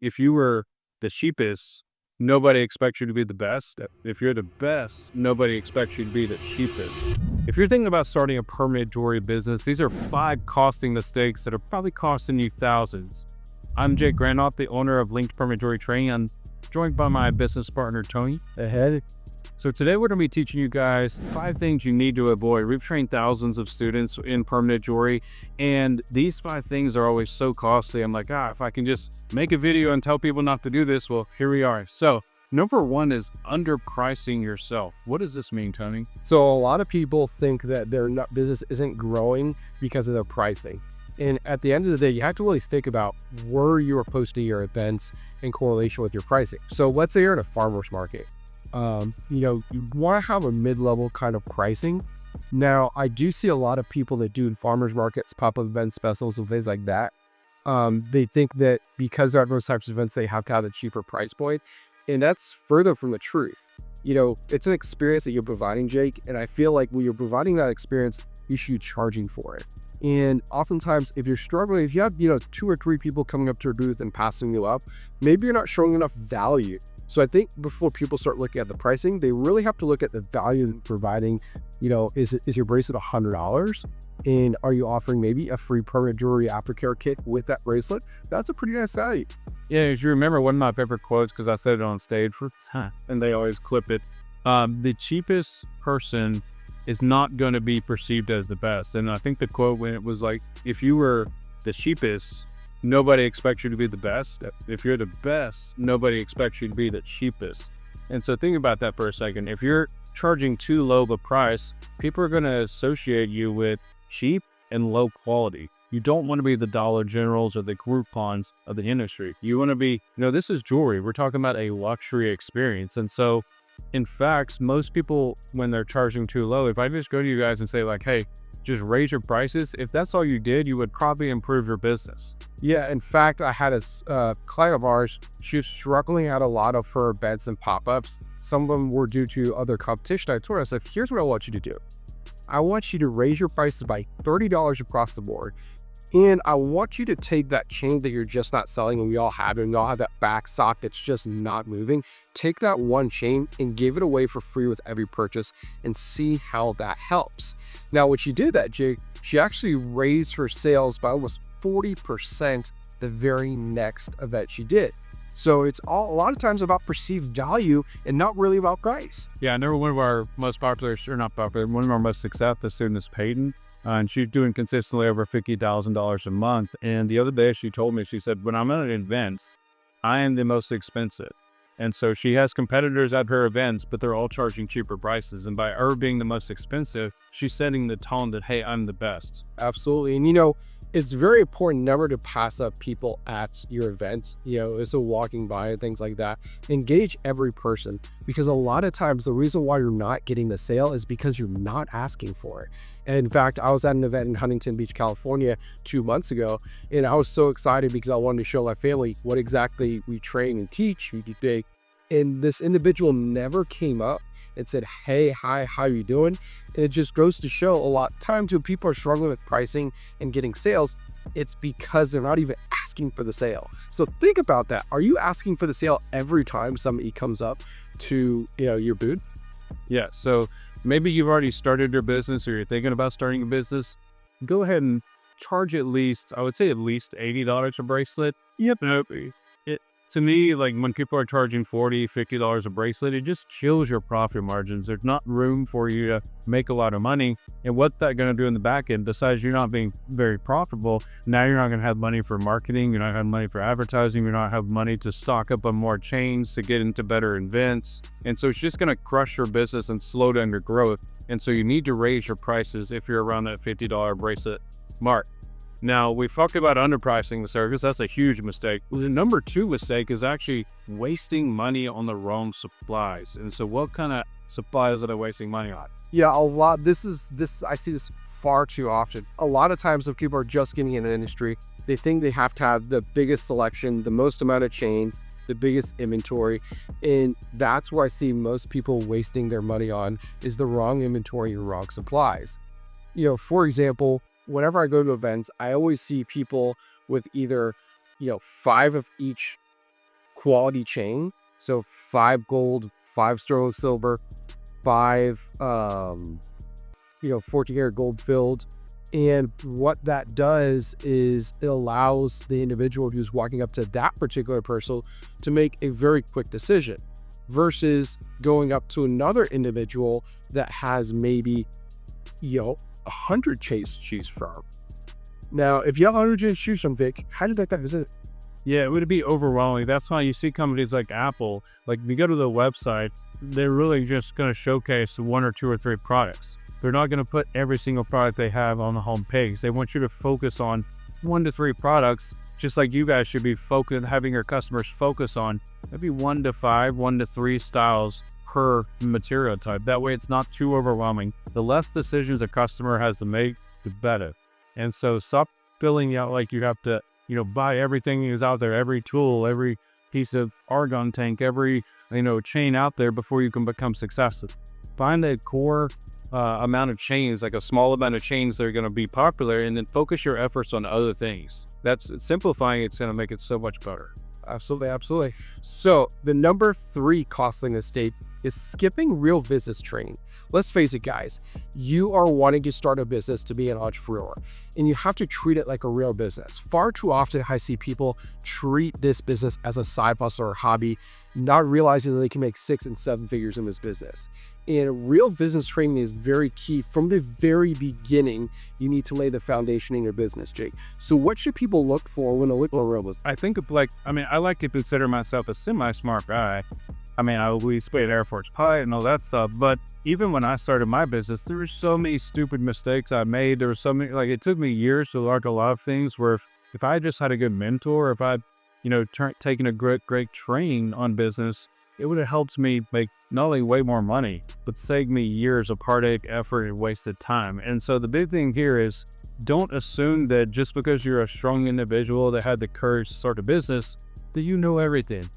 if you were the cheapest, nobody expects you to be the best. If you're the best, nobody expects you to be the cheapest. If you're thinking about starting a permanent jewelry business, these are 5 costing mistakes that are probably costing you thousands. I'm Jake Randolph, the owner of Linked Permanent Jewelry Training. I'm joined by my business partner, Tony. Ahead. So today we're going to be teaching you guys 5 things you need to avoid. We've trained thousands of students in permanent jewelry, and these 5 things are always so costly. I'm like, if I can just make a video and tell people not to do this, well, here we are. So number 1 is underpricing yourself. What does this mean, Tony? So a lot of people think that their business isn't growing because of their pricing. And at the end of the day, you have to really think about where you are posting your events in correlation with your pricing. So let's say you're at a farmer's market. You want to have a mid-level kind of pricing. Now, I do see a lot of people that do in farmers markets, pop-up events, specials, and things like that. They think that because they're at those types of events, they have to have a cheaper price point. And that's further from the truth. It's an experience that you're providing, Jake. And I feel like when you're providing that experience, you should be charging for it. And oftentimes, if you're struggling, if you have, 2 or 3 people coming up to your booth and passing you up, maybe you're not showing enough value. So I think before people start looking at the pricing, they really have to look at the value they're providing. Is your bracelet $100? And are you offering maybe a free permanent jewelry aftercare kit with that bracelet? That's a pretty nice value. Yeah, as you remember, one of my favorite quotes, because I said it on stage, and they always clip it. The cheapest person is not going to be perceived as the best. And I think the quote when it was like, if you were the cheapest, nobody expects you to be the best. If you're the best, nobody expects you to be the cheapest. And so think about that for a second. If you're charging too low of a price, people are going to associate you with cheap and low quality. You don't want to be the Dollar Generals or the Groupons of the industry. You want to be, this is jewelry. We're talking about a luxury experience. And so in fact, most people, when they're charging too low, if I just go to you guys and say like, hey, just raise your prices, if that's all you did, you would probably improve your business. Yeah, in fact, I had a client of ours. She was struggling at a lot of her events and pop-ups. Some of them were due to other competition. I told her, I said, here's what I want you to do. I want you to raise your prices by $30 across the board. And I want you to take that chain that you're just not selling, and we all have it, and we all have that back sock that's just not moving. Take that one chain and give it away for free with every purchase and see how that helps. Now, when she did that, Jake, she actually raised her sales by almost 40% the very next event she did. So it's a lot of times about perceived value and not really about price. Yeah, I know one of our most popular, or not popular, one of our most successful students is Peyton. And she's doing consistently over $50,000 a month. And the other day she told me, she said, when I'm at events, I am the most expensive. And so she has competitors at her events, but they're all charging cheaper prices. And by her being the most expensive, she's setting the tone that, hey, I'm the best. Absolutely. And it's very important never to pass up people at your events, so walking by and things like that. Engage every person, because a lot of times the reason why you're not getting the sale is because you're not asking for it. And in fact, I was at an event in Huntington Beach, California 2 months ago, and I was so excited because I wanted to show my family what exactly we train and teach. And this individual never came up and said, hey, hi, how you doing? And it just goes to show a lot of times when people are struggling with pricing and getting sales, it's because they're not even asking for the sale. So think about that. Are you asking for the sale every time somebody comes up to your booth? Yeah, so maybe you've already started your business or you're thinking about starting a business. Go ahead and charge at least, I would say at least $80 a bracelet. Yep. To me, like when people are charging $40, $50 a bracelet, it just kills your profit margins. There's not room for you to make a lot of money. And what's that going to do in the back end? Besides you're not being very profitable, now you're not going to have money for marketing. You're not going to have money for advertising. You're not going to have money to stock up on more chains, to get into better events. And so it's just going to crush your business and slow down your growth. And so you need to raise your prices if you're around that $50 bracelet mark. Now, we've talked about underpricing the service. That's a huge mistake. The number 2 mistake is actually wasting money on the wrong supplies. And so what kind of supplies are they wasting money on? Yeah, a lot. I see this far too often. A lot of times when people are just getting in the industry, they think they have to have the biggest selection, the most amount of chains, the biggest inventory. And that's where I see most people wasting their money on is the wrong inventory and wrong supplies. For example, whenever I go to events, I always see people with either, 5 of each quality chain. So 5 gold, 5 sterling silver, 5 14 karat gold filled. And what that does is it allows the individual who's walking up to that particular person to make a very quick decision versus going up to another individual that has maybe 100 chains to choose from. Now, if you have 100 chains to choose from, Vic, how did that visit? Yeah, it would be overwhelming. That's why you see companies like Apple, like if you go to the website, they're really just going to showcase 1 or 2 or 3 products. They're not going to put every single product they have on the home page. They want you to focus on 1 to 3 products, just like you guys should be having your customers focus on maybe 1 to 5, 1 to 3 styles per material type. That way it's not too overwhelming. The less decisions a customer has to make, the better. And so stop filling out like you have to, buy everything that's out there, every tool, every piece of argon tank, every, chain out there before you can become successful. Find a core amount of chains, like a small amount of chains that are going to be popular, and then focus your efforts on other things. That's simplifying. It's going to make it so much better. Absolutely, absolutely. So the number 3 costly mistake is skipping real business training. Let's face it, guys, you are wanting to start a business to be an entrepreneur, and you have to treat it like a real business. Far too often, I see people treat this business as a side hustle or hobby, not realizing that they can make 6 and 7 figures in this business. And real business training is very key. From the very beginning, you need to lay the foundation in your business, Jake. So what should people look for when they look for a real business? I think I like to consider myself a semi-smart guy. We played Air Force pilot and all that stuff, but even when I started my business, there were so many stupid mistakes I made. There were so many, it took me years to learn a lot of things where if I just had a good mentor, if I'd, taken a great training on business, it would have helped me make not only way more money, but saved me years of heartache, effort, and wasted time. And so the big thing here is don't assume that just because you're a strong individual that had the courage to start a business, that you know everything.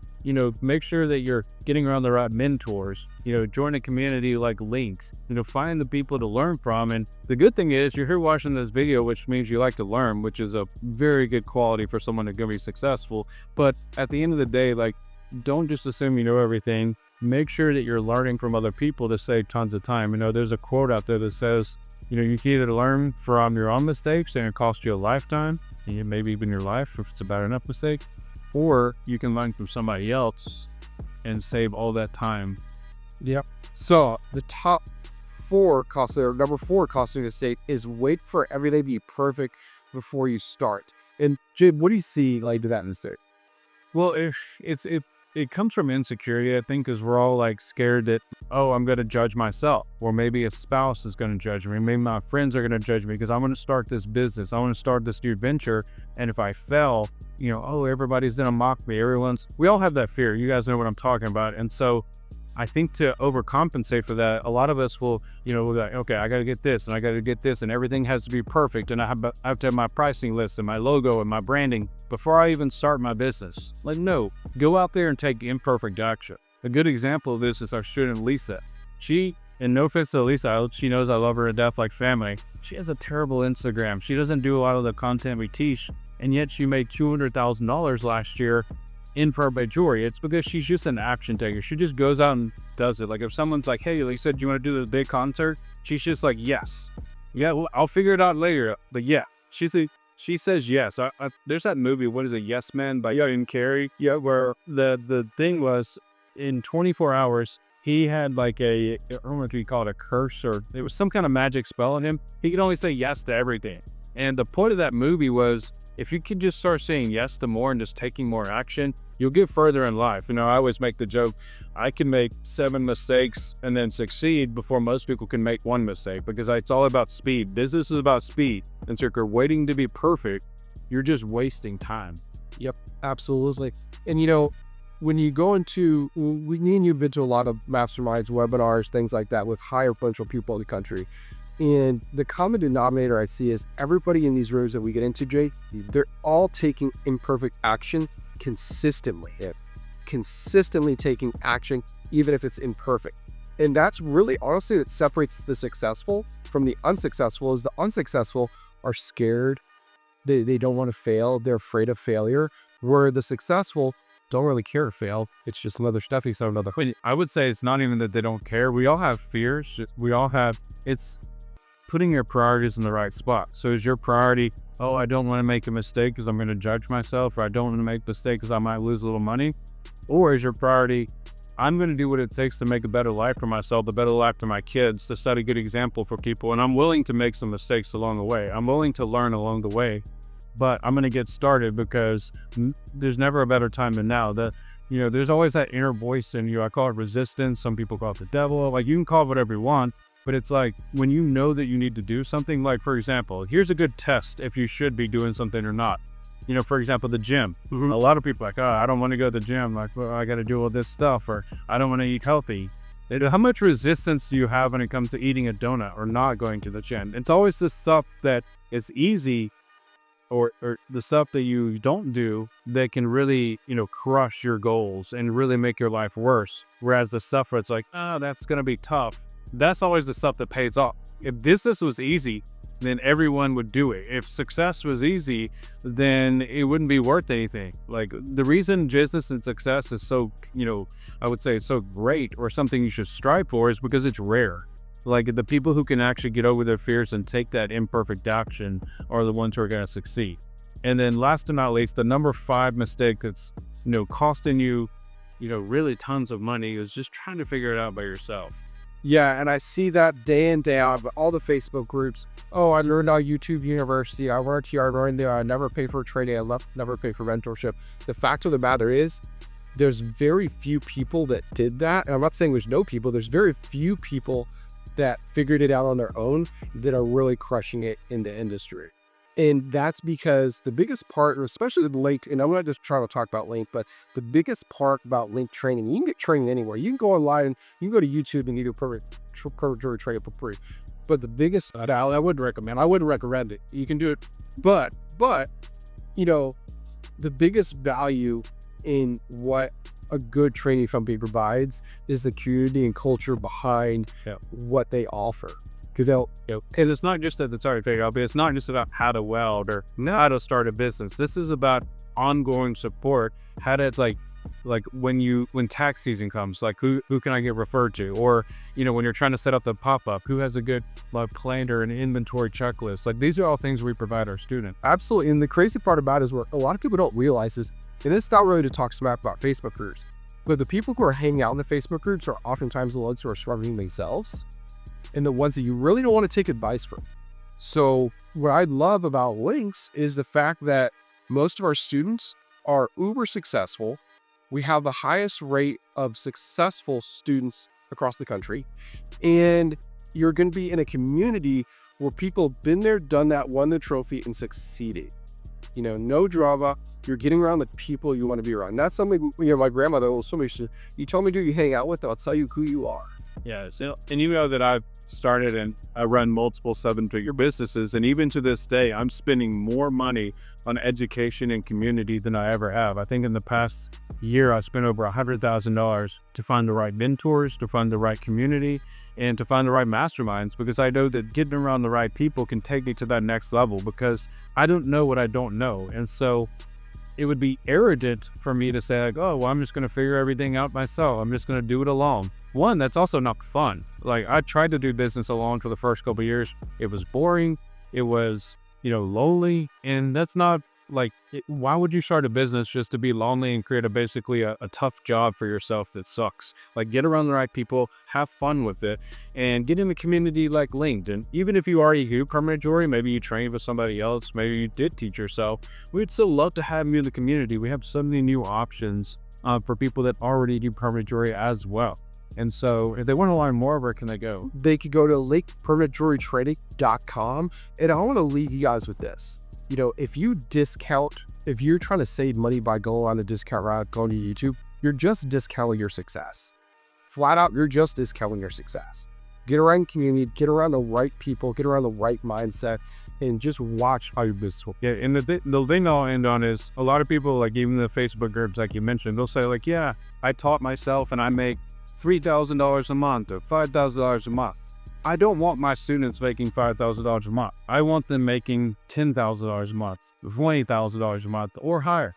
Make sure that you're getting around the right mentors, join a community like Links, find the people to learn from. And the good thing is you're here watching this video, which means you like to learn, which is a very good quality for someone to be successful. But at the end of the day, don't just assume you know everything. Make sure that you're learning from other people to save tons of time. There's a quote out there that says, you can either learn from your own mistakes and it costs you a lifetime, and maybe even your life if it's a bad enough mistake, or you can learn from somebody else and save all that time. Yep. So the top 4 costly, or number 4 costly mistake is wait for everything to be perfect before you start. And Jay, what do you see to that mistake? Well, it comes from insecurity, I think, because we're all scared that, oh, I'm going to judge myself, or maybe a spouse is going to judge me, maybe my friends are going to judge me because I'm going to start this business, I want to start this new venture, and if I fail, oh, everybody's going to mock me, we all have that fear. You guys know what I'm talking about. And so I think to overcompensate for that, a lot of us will, we'll be like, okay, I got to get this and I got to get this and everything has to be perfect. And I have to have my pricing list and my logo and my branding before I even start my business. No, go out there and take imperfect action. A good example of this is our student, Lisa. And no offense to Lisa, she knows I love her to death like family. She has a terrible Instagram. She doesn't do a lot of the content we teach, and yet she made $200,000 last year in perfect jewelry. It's because she's just an action taker. She just goes out and does it. If someone's like, hey, Lisa, do you want to do this big concert? She's just like, yes. Yeah, well, I'll figure it out later. But yeah, she says yes. There's that movie, what is it, Yes Man by Jim Carrey? Yeah, where the thing was, in 24 hours, he had I don't know if you call it a curse, or it was some kind of magic spell on him. He could only say yes to everything. And the point of that movie was, if you could just start saying yes to more and just taking more action, you'll get further in life. I always make the joke, I can make 7 mistakes and then succeed before most people can make 1 mistake, because it's all about speed. Business is about speed. And so if you're waiting to be perfect, you're just wasting time. Yep, absolutely. And when you go into, me and you've been to a lot of masterminds, webinars, things like that with higher potential people in the country. And the common denominator I see is everybody in these rooms that we get into, Jay, they're all taking imperfect action consistently. Consistently taking action, even if it's imperfect. And that's really, honestly, that separates the successful from the unsuccessful. Is the unsuccessful are scared. They don't want to fail. They're afraid of failure. Where the successful don't really care to fail. It's just another stepping stone, another. I would say it's not even that they don't care. We all have fears. We all have, it's putting your priorities in the right spot. So is your priority, oh, I don't want to make a mistake because I'm going to judge myself, or I don't want to make a mistake because I might lose a little money? Or is your priority, I'm going to do what it takes to make a better life for myself, a better life for my kids, to set a good example for people. And I'm willing to make some mistakes along the way. I'm willing to learn along the way, but I'm going to get started because there's never a better time than now. There's always that inner voice in you. I call it resistance. Some people call it the devil. Like, you can call it whatever you want, but it's like when you know that you need to do something, like, for example, here's a good test if you should be doing something or not. For example, the gym. A lot of people are like, oh, I don't want to go to the gym. Like, well, I got to do all this stuff, or I don't want to eat healthy. How much resistance do you have when it comes to eating a donut or not going to the gym? It's always the stuff that is easy, or the stuff that you don't do that can really, crush your goals and really make your life worse. Whereas the stuff where it's like, oh, that's going to be tough, that's always the stuff that pays off. If business was easy, then everyone would do it. If success was easy, then it wouldn't be worth anything. Like, the reason business and success is so, I would say it's so great, or something you should strive for, is because it's rare. Like, the people who can actually get over their fears and take that imperfect action are the ones who are going to succeed. And then last but not least, the number 5 mistake that's, costing you, really tons of money, is just trying to figure it out by yourself. Yeah, and I see that day in, day out, but all the Facebook groups. Oh, I learned on YouTube University. I worked here. I learned there. I never pay for training. I never pay for mentorship. The fact of the matter is, there's very few people that did that. And I'm not saying there's no people. There's very few people that figured it out on their own that are really crushing it in the industry. And that's because the biggest part, especially the link, and I'm not just trying to talk about link, but the biggest part about link training, you can get training anywhere. You can go online, you can go to YouTube and you do preparatory training for free. But the biggest, I wouldn't recommend it. You can do it, but the biggest value in what a good training company provides is the community and culture behind what they offer. Because and it's not just that it's not just about how to weld or how to start a business. This is about ongoing support. How to like when tax season comes, like who can I get referred to? Or when you're trying to set up the pop-up, who has a good planner and inventory checklist? Like, these are all things we provide our students. Absolutely. And the crazy part about it is, what a lot of people don't realize is, and it's not really to talk smack about Facebook groups, but the people who are hanging out in the Facebook groups are oftentimes the ones who are struggling themselves, and the ones that you really don't want to take advice from. So what I love about links is the fact that most of our students are uber successful. We have the highest rate of successful students across the country. And you're going to be in a community where people have been there, done that, won the trophy, and succeeded. No drama. You're getting around the people you want to be around. That's something, my grandmother, you told me who you hang out with, I'll tell you who you are. Yeah. So, and that I've started and I run multiple 7-figure businesses. And even to this day, I'm spending more money on education and community than I ever have. I think in the past year, I spent over $100,000 to find the right mentors, to find the right community, and to find the right masterminds, because I know that getting around the right people can take me to that next level, because I don't know what I don't know. And so it would be arrogant for me to say, like, oh, well, I'm just going to figure everything out myself. I'm just going to do it alone. One, that's also not fun. Like, I tried to do business alone for the first couple of years. It was boring. It was, lonely. And that's not why would you start a business just to be lonely and create basically a tough job for yourself that sucks? Like, get around the right people, have fun with it, and get in the community like LinkedIn. Even if you already do permanent jewelry, maybe you trained with somebody else, maybe you did teach yourself, we'd still love to have you in the community. We have so many new options for people that already do permanent jewelry as well. And so if they want to learn more, where can they go? They could go to lakepermanentjewelrytraining.com. And I want to leave you guys with this. If you're trying to save money by going on a discount route, going to YouTube, you're just discounting your success. Flat out, you're just discounting your success. Get around community, get around the right people, get around the right mindset, and just watch how your business will. Yeah, and the thing I'll end on is, a lot of people, like even the Facebook groups, like you mentioned, they'll say like, yeah, I taught myself and I make $3,000 a month or $5,000 a month. I don't want my students making $5,000 a month. I want them making $10,000 a month, $20,000 a month, or higher.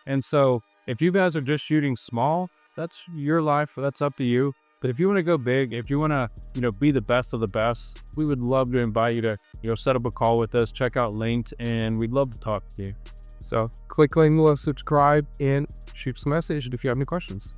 And so If you guys are just shooting small, that's your life. That's up to you. But if you want to go big, if you want to, be the best of the best, we would love to invite you to, set up a call with us, check out Linked, and we'd love to talk to you. So click link below, subscribe, and shoot us a message if you have any questions.